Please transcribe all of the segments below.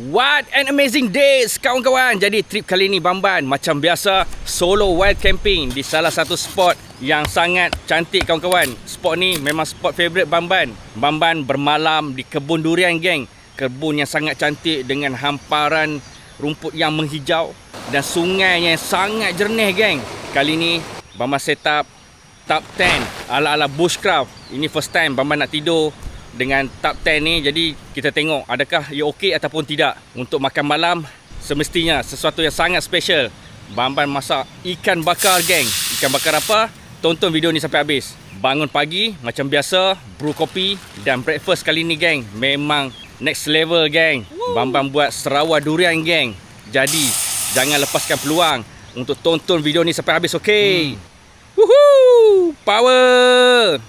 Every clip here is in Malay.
What an amazing days kawan-kawan. Jadi trip kali ni Bamban macam biasa solo wild camping di salah satu spot yang sangat cantik kawan-kawan. Spot ni memang spot favorite Bamban. Bamban bermalam di kebun durian geng. Kebun yang sangat cantik dengan hamparan rumput yang menghijau dan sungai yang sangat jernih geng. Kali ni Bamban set up top 10 ala-ala bushcraft. Ini first time Bamban nak tidur dengan top 10 ni. Jadi kita tengok adakah ia okey ataupun tidak. Untuk makan malam semestinya sesuatu yang sangat special. Bamban masak ikan bakar geng. Ikan bakar apa? Tonton video ni sampai habis. Bangun pagi macam biasa, brew kopi dan breakfast kali ni geng memang next level geng. Bamban buat serawar durian geng. Jadi jangan lepaskan peluang untuk tonton video ni sampai habis, okey? Woohoo! Power!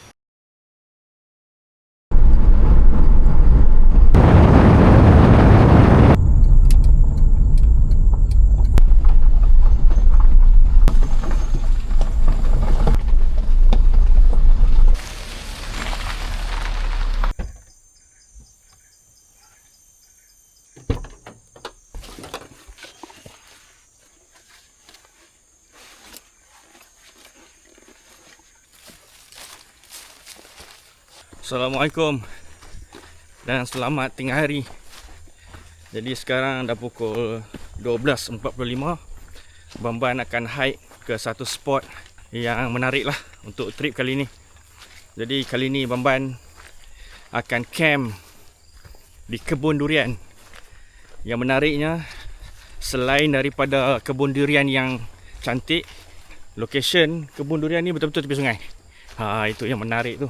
Assalamualaikum dan selamat tengah hari. Jadi sekarang dah pukul 12.45. Bamban akan hike ke satu spot yang menarik lah untuk trip kali ni. Jadi kali ni Bamban akan camp di kebun durian. Yang menariknya, selain daripada kebun durian yang cantik, location kebun durian ni betul-betul tepi sungai. Itu yang menarik tu.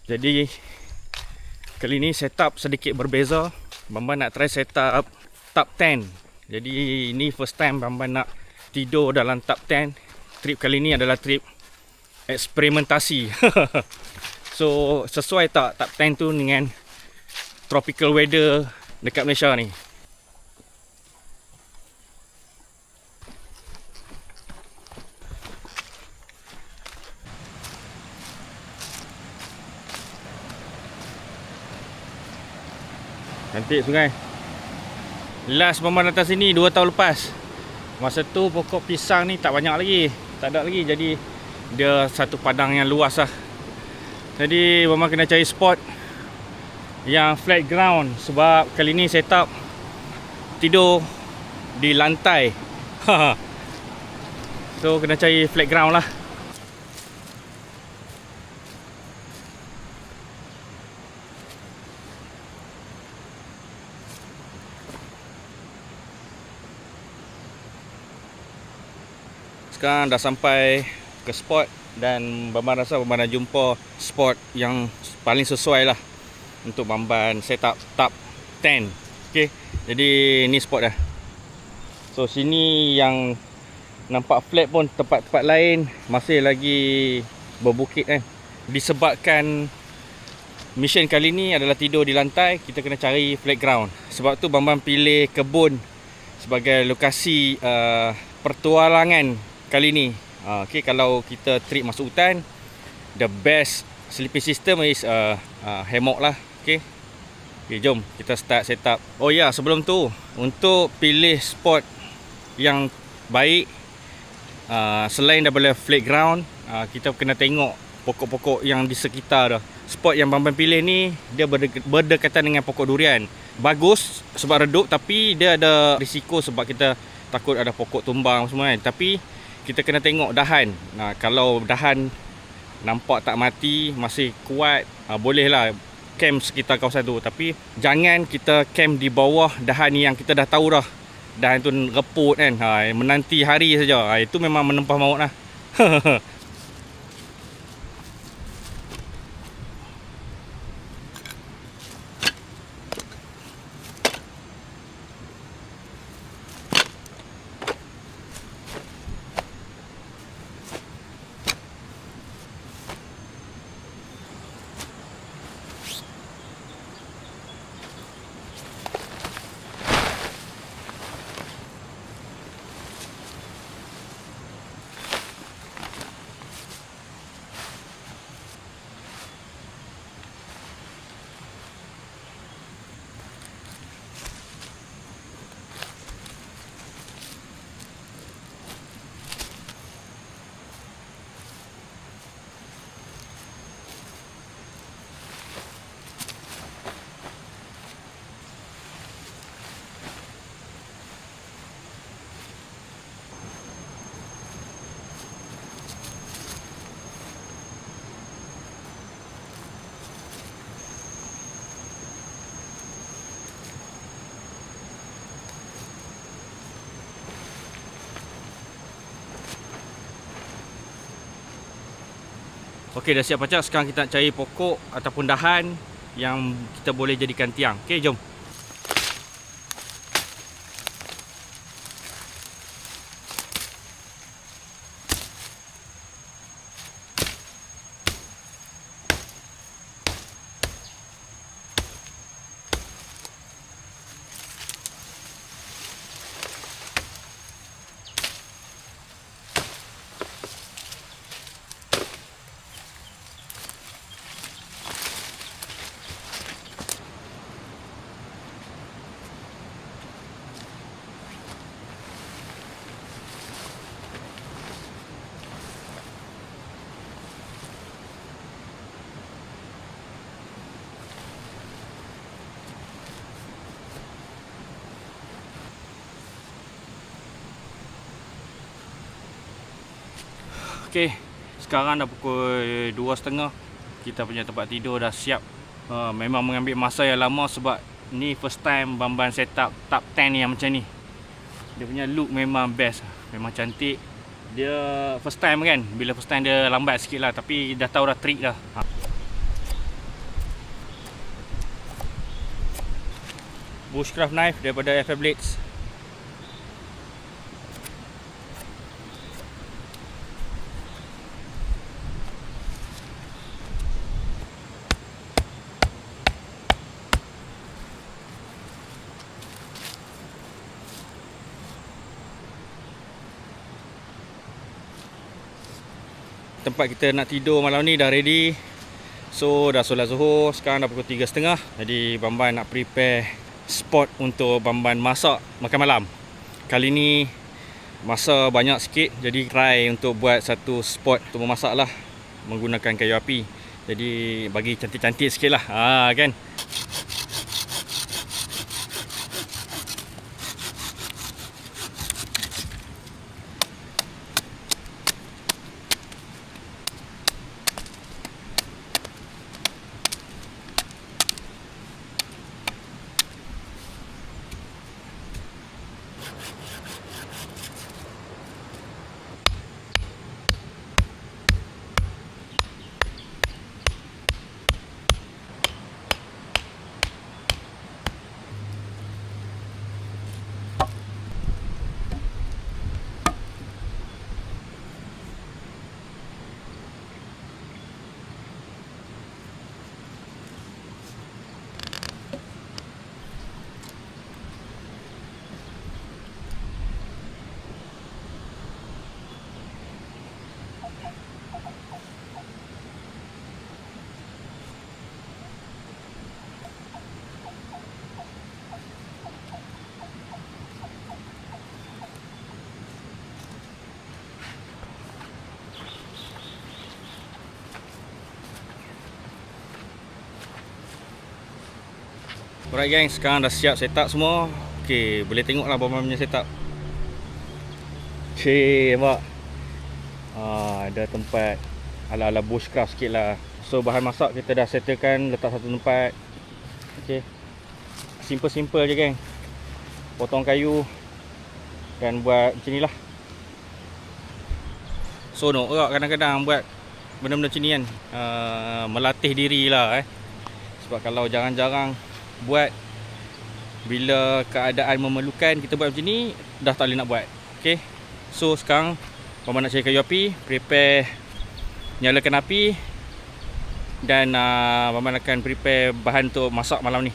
Jadi kali ni setup sedikit berbeza. Bamban nak try setup top 10. Jadi ini first time Bamban nak tidur dalam top 10. Trip kali ni adalah trip eksperimentasi. So sesuai tak top 10 tu dengan tropical weather dekat Malaysia ni. Cantik sungai. Last Bamban datang sini 2 tahun lepas. Masa tu pokok pisang ni tak banyak lagi. Tak ada lagi. Jadi dia satu padang yang luas lah. Jadi Bamban kena cari spot yang flat ground. Sebab kali ni set up tidur di lantai. So kena cari flat ground lah. Sekarang dah sampai ke spot dan Bamban rasa Bamban dah jumpa spot yang paling sesuai lah untuk Bamban set up top 10. Okay, jadi ni spot dah. So sini yang nampak flat pun tempat-tempat lain masih lagi berbukit kan. Disebabkan mission kali ni adalah tidur di lantai, kita kena cari flat ground. Sebab tu Bamban pilih kebun sebagai lokasi pertualangan kali ni. Okay, kalau kita trip masuk hutan, the best sleeping system is hammock lah. Okay, jom kita start set up. Oh ya, sebelum tu untuk pilih spot yang baik, selain daripada flat ground, kita kena tengok pokok-pokok yang di sekitar dah. Spot yang Bamban pilih ni dia berdekatan dengan pokok durian. Bagus sebab redup, tapi dia ada risiko sebab kita takut ada pokok tumbang semua kan. Tapi kita kena tengok dahan. Kalau dahan nampak tak mati, masih kuat, bolehlah camp sekitar kawasan tu. Tapi jangan kita camp di bawah dahan yang kita dah tahu dah dahan tu reput kan. Menanti hari saja. Itu memang menempah maut lah. Okey, dah siap pacak. Sekarang kita nak cari pokok ataupun dahan yang kita boleh jadikan tiang. Okey, jom. Okey, sekarang dah pukul 2.30. Kita punya tempat tidur dah siap. Memang mengambil masa yang lama sebab ni first time Bamban setup Tap 10 yang macam ni. Dia punya look memang best. Memang cantik. Dia first time kan. Bila first time dia lambat sikit lah, tapi dah tahu dah trik dah. Bushcraft knife daripada FF Blades. Tempat kita nak tidur malam ni dah ready. So dah solat Zuhur. Sekarang dah pukul 3.30. Jadi Bamban nak prepare spot untuk Bamban masak makan malam. Kali ni masa banyak sikit, jadi try untuk buat satu spot untuk memasak lah menggunakan kayu api. Jadi bagi cantik-cantik sikit lah, kan. Alright gang, sekarang dah siap setup semua. Okay, boleh tengok lah Bamban punya setup. Nampak? Ada tempat ala-ala bushcraft sikit lah. So bahan masak kita dah settlekan, letak satu tempat. Okay, simple-simple je gang. Potong kayu dan buat macam ni lah. Sonok juga kadang-kadang buat benda-benda macam ni kan. Melatih diri lah Sebab kalau jarang-jarang buat, bila keadaan memerlukan kita buat macam ni, dah tak boleh nak buat. Okay, so sekarang Bamban nak cari kayu api, prepare nyalakan api, dan Bamban akan prepare bahan untuk masak malam ni.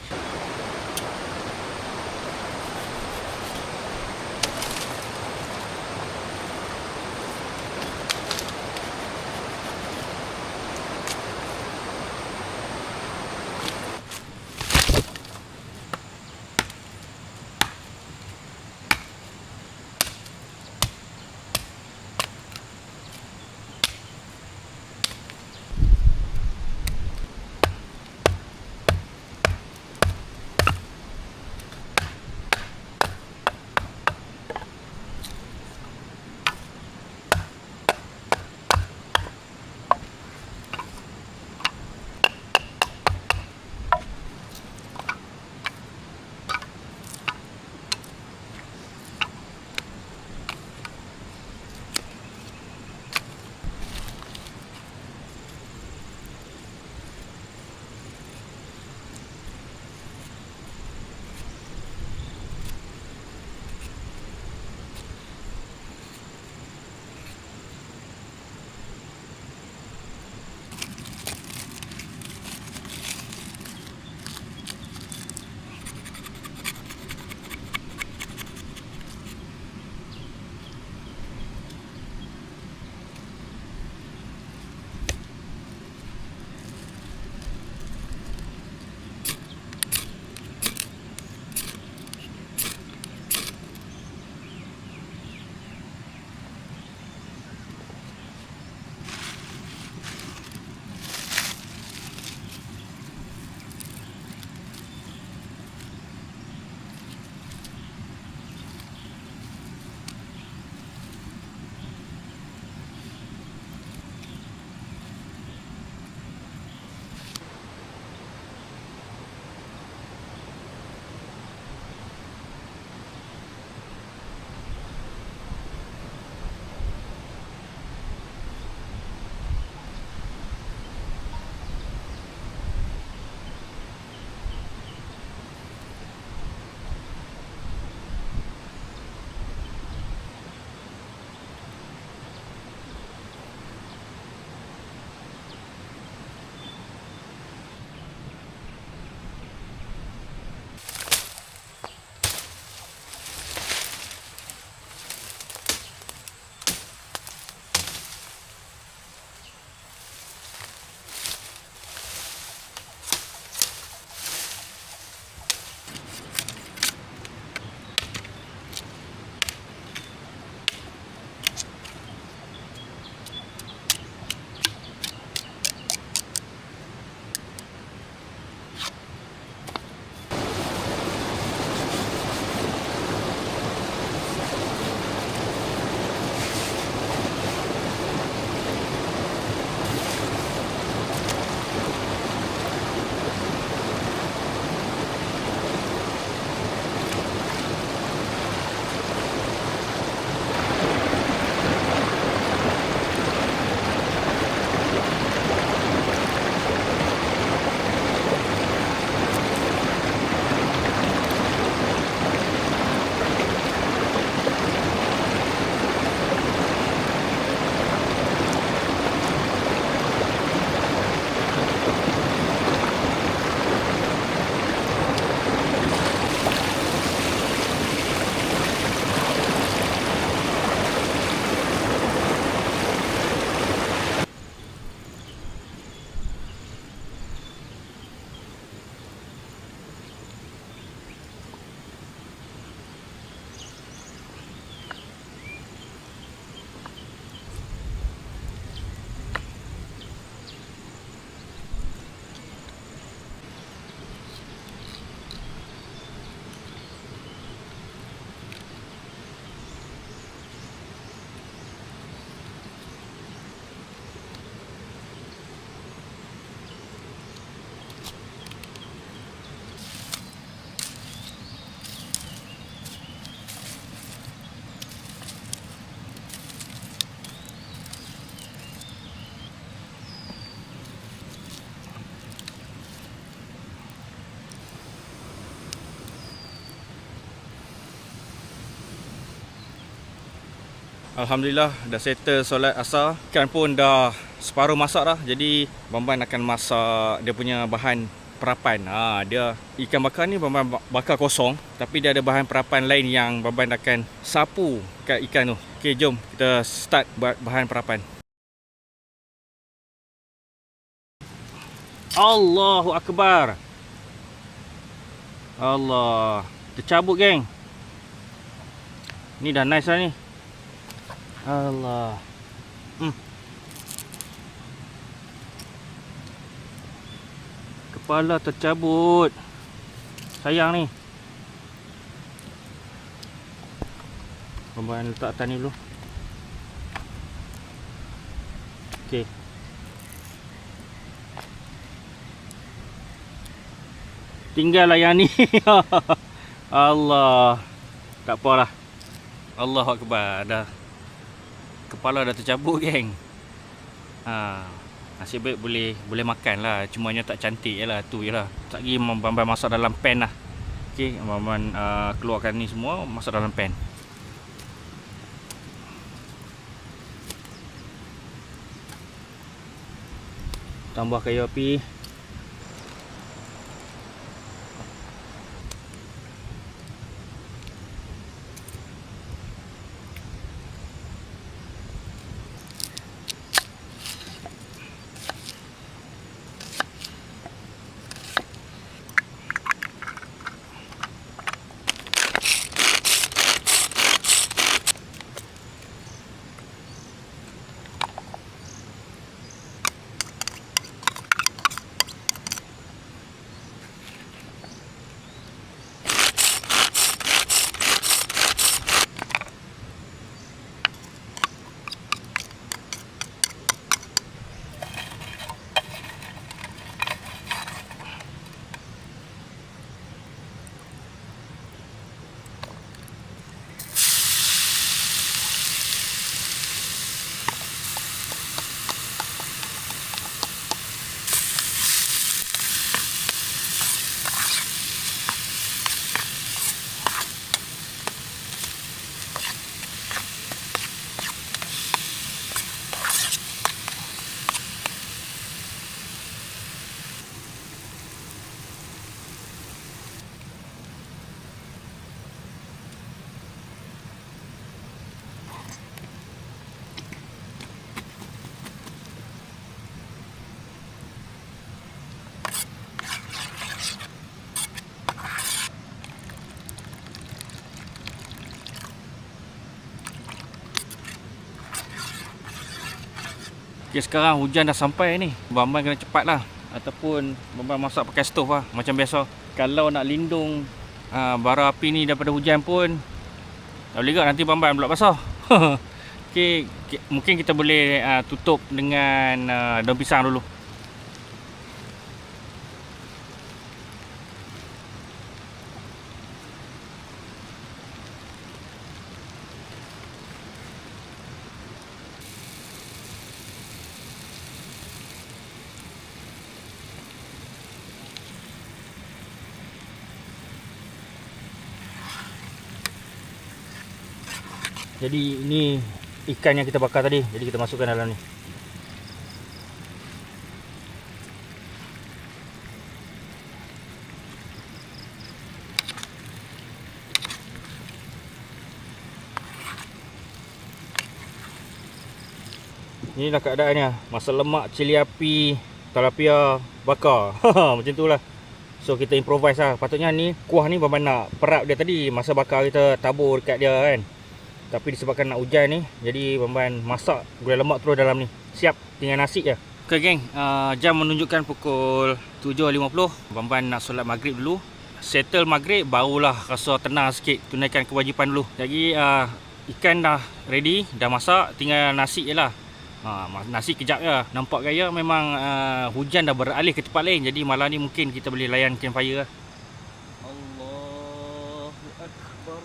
Alhamdulillah dah settle solat asar. Ikan pun dah separuh masak dah. Jadi Bamban akan masak dia punya bahan perapan. Dia ikan bakar ni Bamban bakar kosong, tapi dia ada bahan perapan lain yang Bamban akan sapu kat ikan tu. Okey, jom kita start buat bahan perapan. Allahu Akbar. Allah, tercabut geng. Ni dah nice lah ni. Allah. Kepala tercabut. Sayang ni. Bamban letak atas ni dulu. Okey. Tinggallah yang ni. Allah. Tak apalah. Allahu Akbar. Dah. Kepala dah tercabut geng. Nasib baik boleh makan lah. Cumanya tak cantik je lah. Tu je lah. Tak lagi Bamban masak dalam pan lah. Okey, Bamban keluarkan ni semua, masak dalam pan. Tambah kayu api. Okay, sekarang hujan dah sampai ni. Bamban kena cepat lah. Ataupun Bamban masak pakai stove lah. Macam biasa. Kalau nak lindung bara api ni daripada hujan pun, tak boleh ke nanti Bamban pula basah. Okay, mungkin kita boleh tutup dengan daun pisang dulu. Jadi ini ikan yang kita bakar tadi. Jadi kita masukkan dalam ni. Inilah keadaannya. Masak lemak, cili api, tilapia bakar. Macam tu lah. So kita improvise lah. Patutnya ni kuah ni Bamban nak perap dia tadi. Masa bakar kita tabur dekat dia kan. Tapi disebabkan nak hujan ni, jadi Bamban masak gulai lemak terus dalam ni. Siap, tinggal nasi je. Okay geng, jam menunjukkan pukul 7.50. Bamban nak solat maghrib dulu. Settle maghrib, barulah rasa tenang sikit. Tunaikan kewajipan dulu. Jadi ikan dah ready, dah masak. Tinggal nasi je lah. Nasi kejap je. Nampak gaya memang hujan dah beralih ke tempat lain. Jadi malam ni mungkin kita boleh layan campfire lah. Allahu Akbar.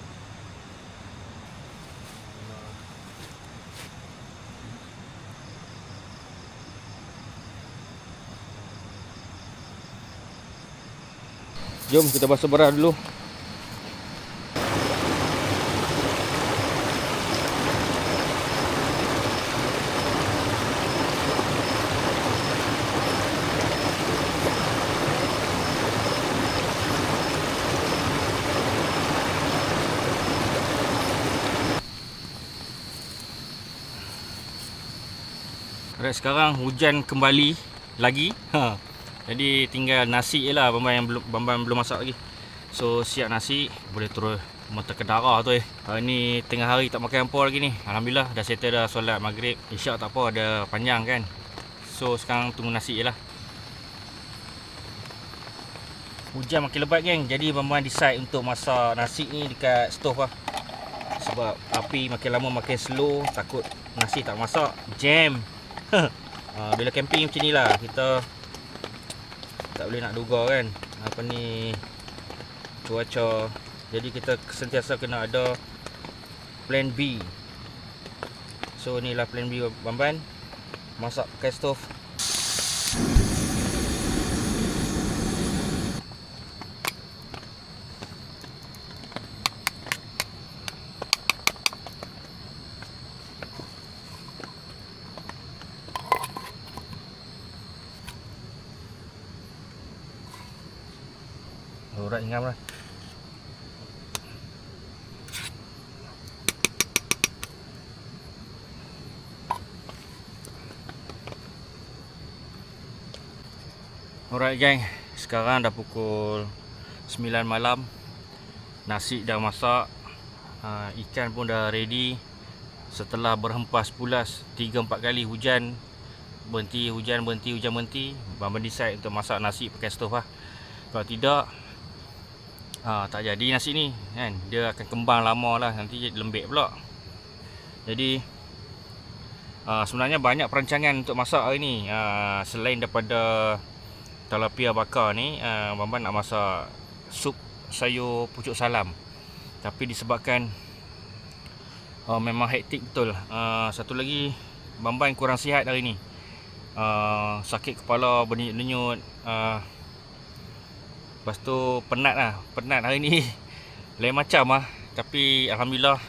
Jom kita basuh beras dulu. Alright, sekarang hujan kembali lagi. Jadi tinggal nasi je lah Bamban belum masak lagi. So siap nasi, boleh terus mata ke darah tu. Hari ni tengah hari tak makan apa lagi ni. Alhamdulillah dah settle dah solat maghrib. Isyak tak apa, ada panjang kan. So sekarang tunggu nasi je lah. Hujan makin lebat geng. Jadi Bamban decide untuk masak nasi ni dekat stove lah. Sebab api makin lama makin slow, takut nasi tak masak jam. Bila camping macam ni lah, kita tak boleh nak duga kan apa ni cuaca. Jadi kita sentiasa kena ada plan B. So inilah plan B Bamban, masak pakai stove. Urat ingam lah. Alright gang, sekarang dah pukul 9 malam. Nasi dah masak, ikan pun dah ready. Setelah berhempas pulas 3-4 kali hujan, berhenti hujan, berhenti hujan, berhenti, Bamban decide untuk masak nasi pakai stove lah. Kalau tidak tak jadi nasi ni kan, dia akan kembang lama lah, nanti lembek pula. Jadi sebenarnya banyak perancangan untuk masak hari ni. Selain daripada tilapia bakar ni, Bamban nak masak sup sayur pucuk salam. Tapi disebabkan memang hektik betul. Satu lagi, Bamban kurang sihat hari ni. Sakit kepala, berdenyut-denyut. Lepas tu penat hari ni. Lain macam lah. Tapi Alhamdulillah,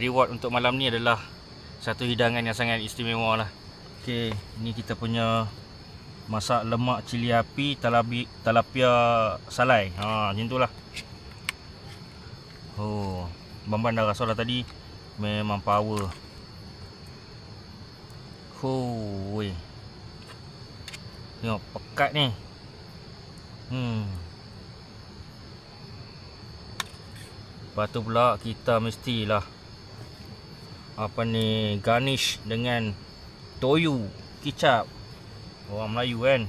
reward untuk malam ni adalah satu hidangan yang sangat istimewa lah. Okay, ni kita punya masak lemak cili api tilapia salai. Macam tu lah. Bamban dah rasa lah tadi, memang power. Tengok pekat ni. Lepas tu pula kita mestilah garnish dengan toyu, kicap. Orang Melayu kan.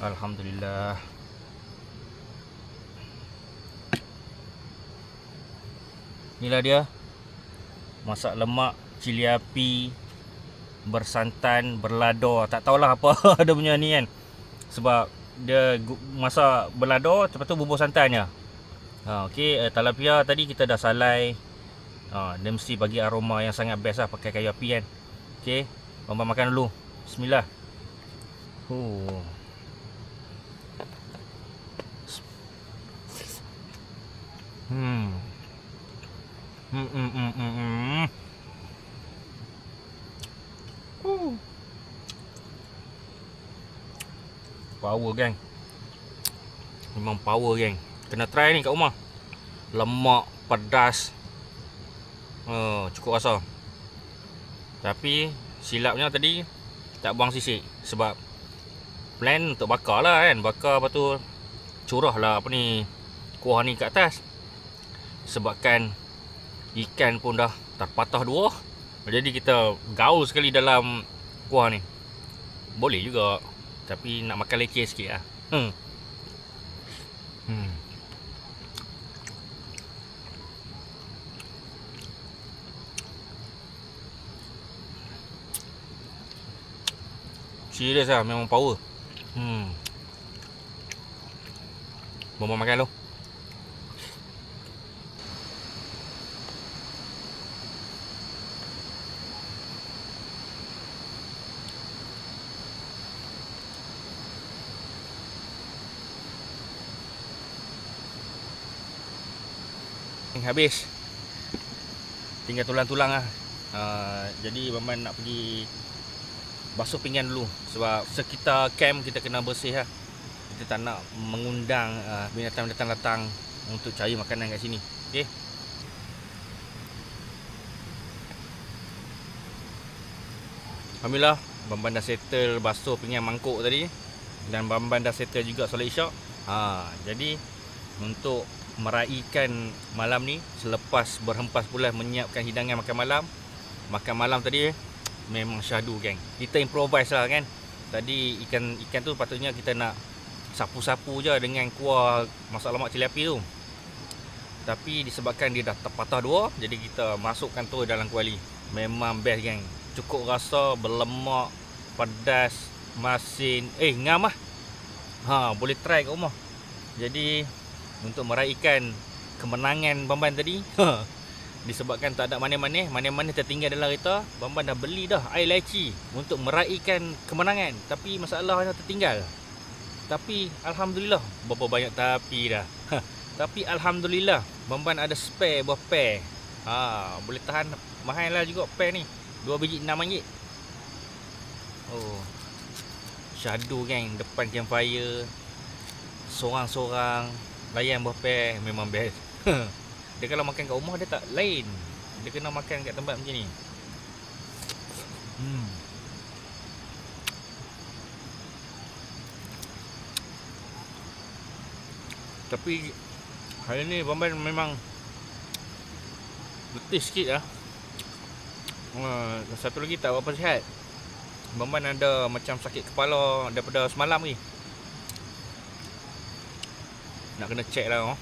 Alhamdulillah. Inilah dia, masak lemak cili api bersantan, berlada. Tak tahulah apa ada punya ni kan. Sebab dia masak berlada, lepas tu bubur santannya. Okey, tilapia tadi kita dah salai. Dia mesti bagi aroma yang sangat best lah pakai kayu api kan. Okey, Bamban makan dulu. Bismillah. Power gang. Memang power gang. Kena try ni kat rumah. Lemak, pedas, cukup rasa. Tapi silapnya tadi tak buang sisik. Sebab plan untuk bakar lah kan. Bakar lepas tu curah lah kuah ni kat atas. Sebabkan ikan pun dah terpatah dua, jadi kita gaul sekali dalam kuah ni. Boleh juga, tapi nak makan leceh sikit lah. Serius lah, memang power. Bamban makan dulu. Habis, tinggal tulang-tulang lah. Jadi Bamban nak pergi basuh pinggan dulu. Sebab sekitar camp kita kena bersih lah. Kita tak nak mengundang binatang-binatang datang untuk cari makanan kat sini. Okay. Alhamdulillah, Bamban dah settle basuh pinggan mangkuk tadi. Dan Bamban dah settle juga solat isyak. Jadi untuk meraihkan malam ni, selepas berhempas bulan menyiapkan hidangan makan malam tadi memang syahdu geng. Kita improvise lah kan. Tadi ikan tu patutnya kita nak sapu-sapu je dengan kuah masak lemak cili api tu. Tapi disebabkan dia dah terpatah dua, jadi kita masukkan tu dalam kuali. Memang best geng. Cukup rasa, berlemak, pedas, masin. Ngam lah. Boleh try kat rumah. Jadi untuk meraihkan kemenangan Bamban tadi, disebabkan tak ada manis-manis tertinggal dalam kereta, Bamban dah beli dah air leci untuk meraihkan kemenangan. Tapi masalahnya tertinggal. Tapi Alhamdulillah, berapa banyak tapi dah. Tapi Alhamdulillah, Bamban ada spare buah pear. Boleh tahan. Mahal lah juga pear ni, 2 biji RM6. Syahdu geng, depan campfire, sorang-sorang layan buah pear memang best. Dia kalau makan kat rumah dia tak lain. Dia kena makan kat tempat macam ni. Tapi hari ni Bamban memang letih sikit lah. Satu lagi tak berapa sihat. Bamban ada macam sakit kepala daripada semalam ni. Nak kena check lah.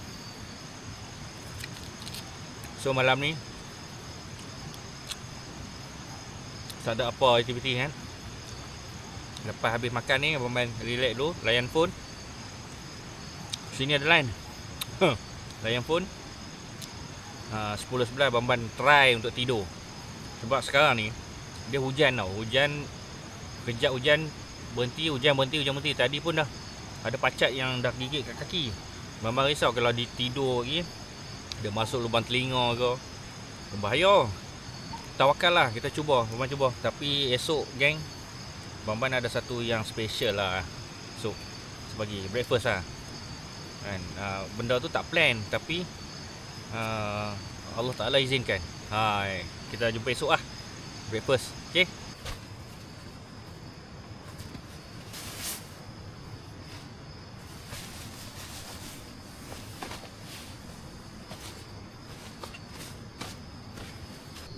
So malam ni tak ada apa aktiviti kan. Lepas habis makan ni, Bamban relax dulu, layan phone. Sini ada line. Layan phone. 10-11 Bamban try untuk tidur. Sebab sekarang ni dia hujan tau. Kejap hujan berhenti, hujan berhenti. Tadi pun dah ada pacat yang dah gigit kat kaki. Bamban risau kalau dia tidur lagi, dia masuk lubang telinga ke, bahaya. Tawakal lah, kita cuba. Bamban cuba. Tapi esok geng, Bamban ada satu yang special lah. So sebagai breakfast lah kan. Benda tu tak plan, tapi Allah Ta'ala izinkan. Kita jumpa esok lah, breakfast. Okay.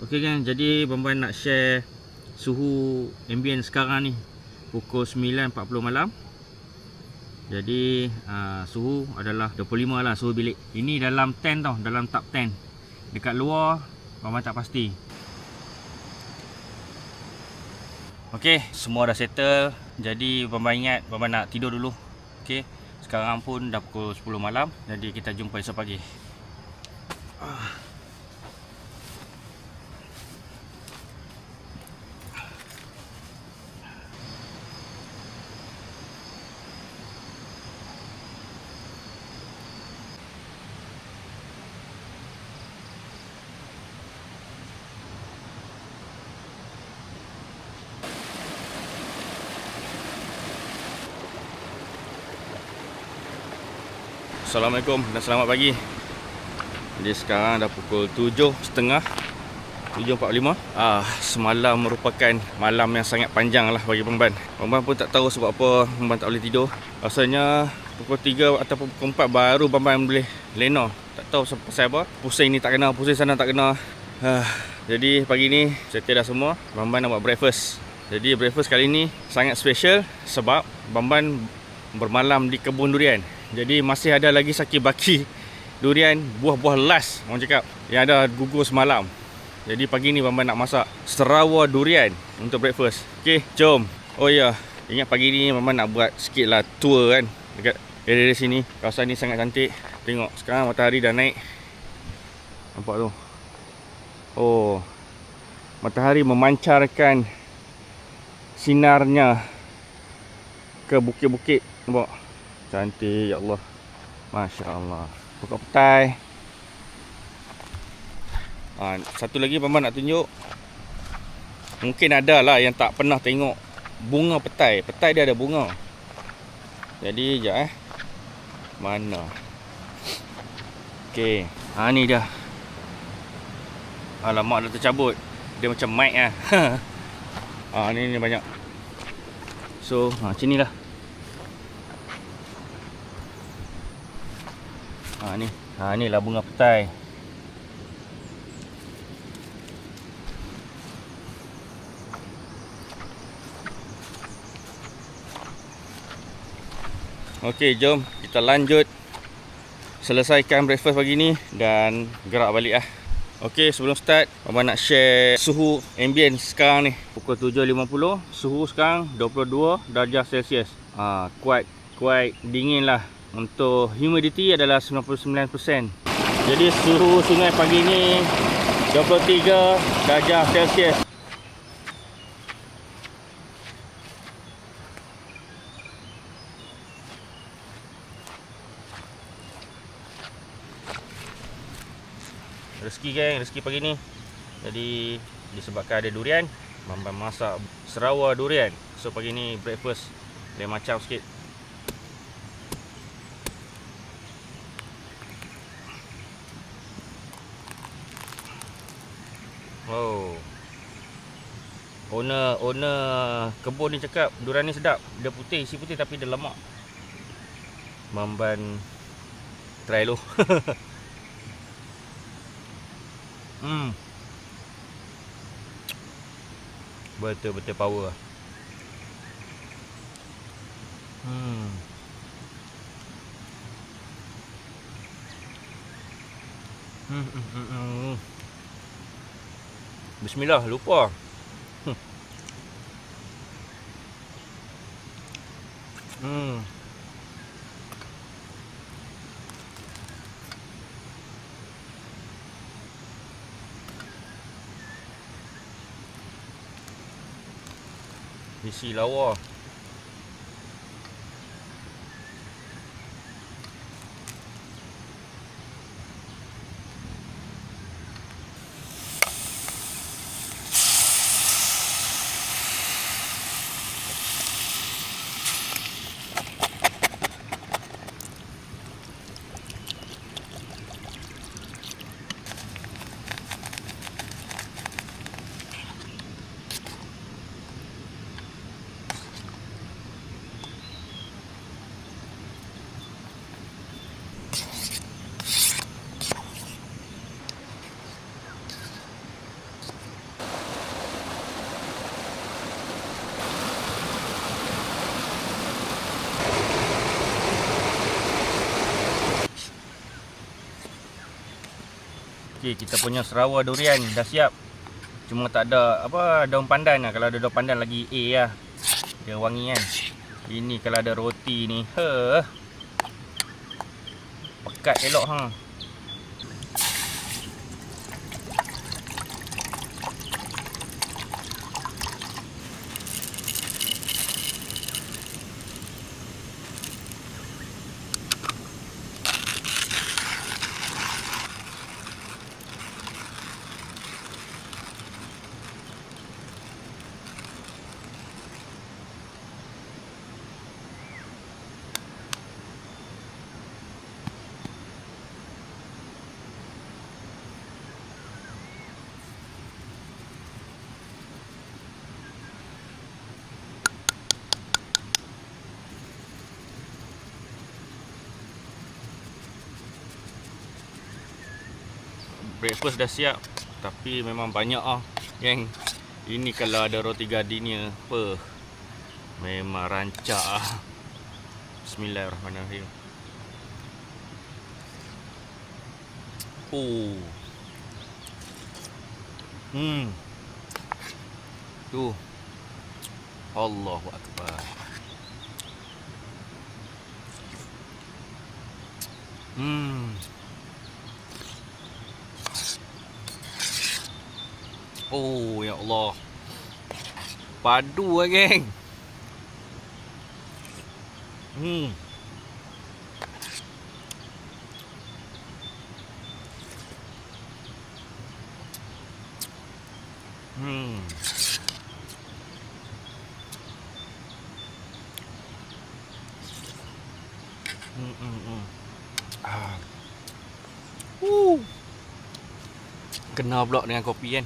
Okay kan, jadi Bamban nak share suhu ambient sekarang ni pukul 9.40 malam. Jadi suhu adalah 25 lah suhu bilik. Ini dalam 10 tau, dalam top 10. Dekat luar Bamban tak pasti. Okay, semua dah settle. Jadi Bamban ingat Bamban nak tidur dulu. Okay, sekarang pun dah pukul 10 malam. Jadi kita jumpa esok pagi. Assalamualaikum dan selamat pagi. Jadi sekarang dah pukul 7.30, 7.45. Semalam merupakan malam yang sangat panjang lah bagi Bamban. Bamban pun tak tahu sebab apa Bamban tak boleh tidur. Rasanya pukul 3 atau pukul 4 baru Bamban boleh lena. Tak tahu pasal apa. Pusing ni tak kena, pusing sana tak kena. Jadi pagi ni settle dah semua. Bamban nak buat breakfast. Jadi breakfast kali ni sangat special sebab Bamban bermalam di kebun durian. Jadi masih ada lagi saki-baki durian, buah-buah last orang cakap yang ada gugur semalam. Jadi pagi ni Bamban nak masak Sarawak durian untuk breakfast. Okay, jom. Oh ya, ingat pagi ni Bamban nak buat sikit lah tour kan dekat area sini. Kawasan ni sangat cantik. Tengok sekarang matahari dah naik. Nampak tu. Oh, matahari memancarkan sinarnya ke bukit-bukit. Nampak? Cantik, ya Allah. Masya Allah. Pokok petai. Satu lagi Bamban nak tunjuk. Mungkin ada lah yang tak pernah tengok bunga petai. Petai dia ada bunga. Jadi sekejap mana? Okey. Ni dia. Alamak, dah tercabut. Dia macam mic lah. Ni banyak. So macam ni lah. Ni lah bunga petai. Okey, jom kita lanjut selesaikan breakfast pagi ni dan gerak balik lah. Okey, sebelum start abang nak share suhu ambient sekarang ni. Pukul 7.50, suhu sekarang 22 darjah Celsius. Quite dingin lah. Untuk humidity adalah 99%. Jadi suhu sungai pagi ni 23 darjah Celsius. Rezeki geng, rezeki pagi ni. Jadi disebabkan ada durian, Bambang masak Sarawak durian. So pagi ni breakfast lain macam sikit. Wow. Owner kebun ni cakap durian ni sedap. Dia putih, isi putih tapi dia lemak. Bambang try dulu. Betul-betul power. Bismillah, lupa. Isi lawa. Okey, kita punya Sarawak durian dah siap. Cuma tak ada daun pandan lah. Kalau ada daun pandan lagi lah. Dia wangi kan. Ini kalau ada roti ni, pekat elok . Breakfast dah siap. Tapi memang banyak geng. Ini kalau ada roti gardenia, memang rancak . Bismillahirrahmanirrahim. Tu. Allahu Akbar. Ya Allah. Padu lah geng. Kena pula dengan kopi kan.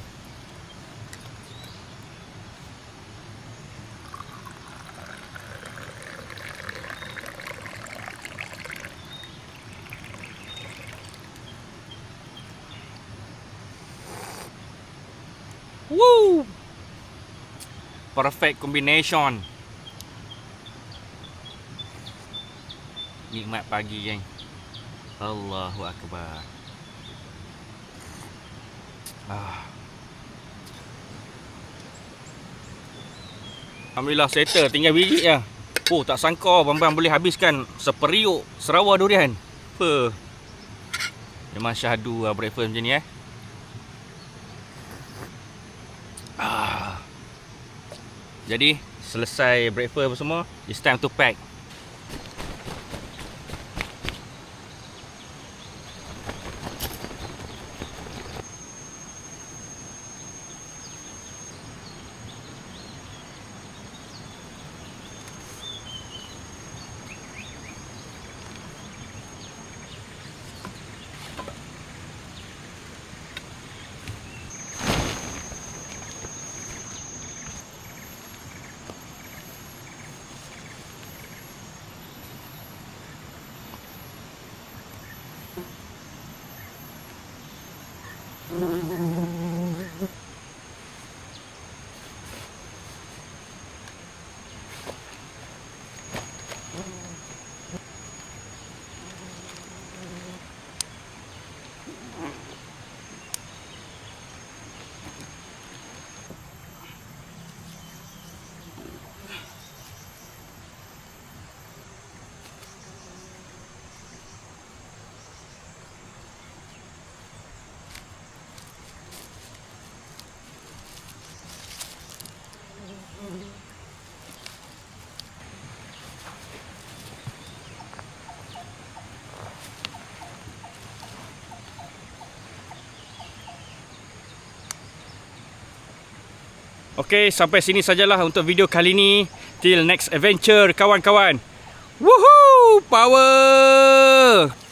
Woo! Perfect combination. Nikmat pagi, geng. Allahu Akbar. Alhamdulillah settle, tinggal biji lah. Oh, tak sangka Bambang boleh habiskan seperiuk Sarawak durian. Apa? Memang syahdu lah breakfast macam ni Jadi, selesai breakfast apa semua, it's time to pack. Okey, sampai sini sajalah untuk video kali ni. Till next adventure, kawan-kawan. Woohoo! Power!